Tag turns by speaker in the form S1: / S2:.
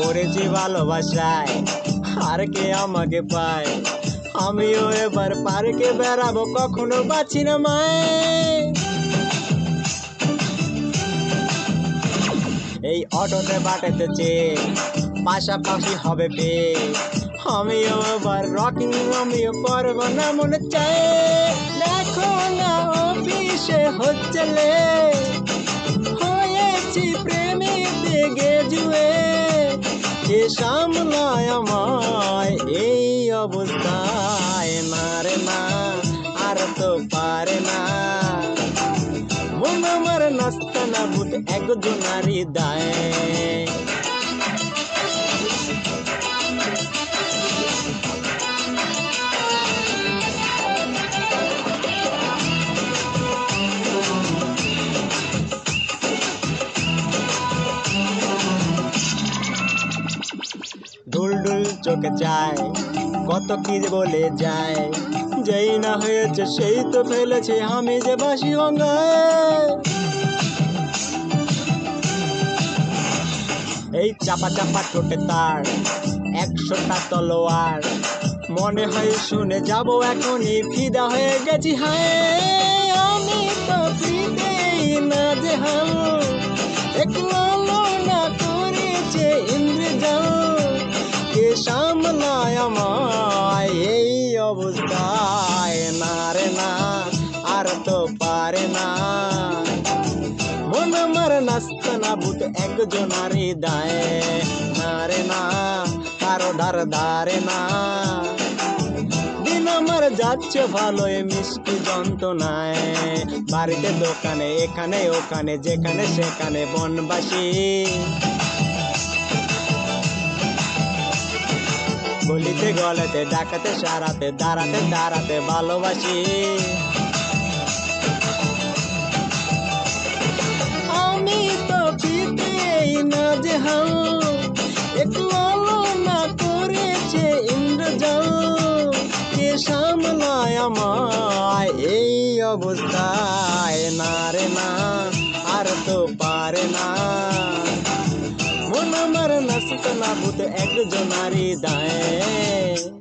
S1: পড়েছি ভালোবাসায়, আর কে আমাকে পায়। আমিও এবার পার্কে বেড়াবো, কখনো বাঁচি না মায়। এই অটোতে বাটেতেছে, পাশাপাশি হবে পেয়ে। আমিও এবার রকিং আমিও করবো না মনে চায়। দেখো না অফিসে হচ্ছে লেট, হয়েছি প্রেমিতে গেজুয়ে। কে সামলায় আমায় এই অবস্থায়, না রে না আর তো পারে না। মন আমার নাস্তা না ভূত একজনারই দায়। ঢুল ঢুল চোখে চায়, কত কি বলে যায়। যেই না হয়েছে সেই তো ফেলেছে, আমি যে বাসি গঙ্গায়। এই চাপা চাপা ঠোঁটে তার 100টা তলোয়ার, মনে হয় শুনে যাব এখনই, ফিদা হয়ে গেছি হায়। আমি তো ফিদেই না যে হাল, একলা না করেছে ইন্দ্রজাল। কে সামলায় আমায় এই অবস্থায়, না রে না আর তো পারে না। মন আমার নাস্তা না ভূত একজনারই দায়, না রে না কারো ধার ধারে না। দিন আমার যাচ্ছে ভালোই মিষ্টি যন্ত্রণায়, বাড়িতে দোকানে এখানে ওখানে যেখানে সেখানে বনবাসী। গলিতে গলেতে ডাকাতে সারাতে দাঁড়াতে দাঁড়াতে ভালোবাসি। আমি তো ফিতেই না যে হাল, একলা না করেছে ইন্দ্রজাল। কে সামলায় আমায় এই অবস্থায়, না রে না আর তো পারে না। মন আমার নাস্তা না ভূত একজনারই দায়।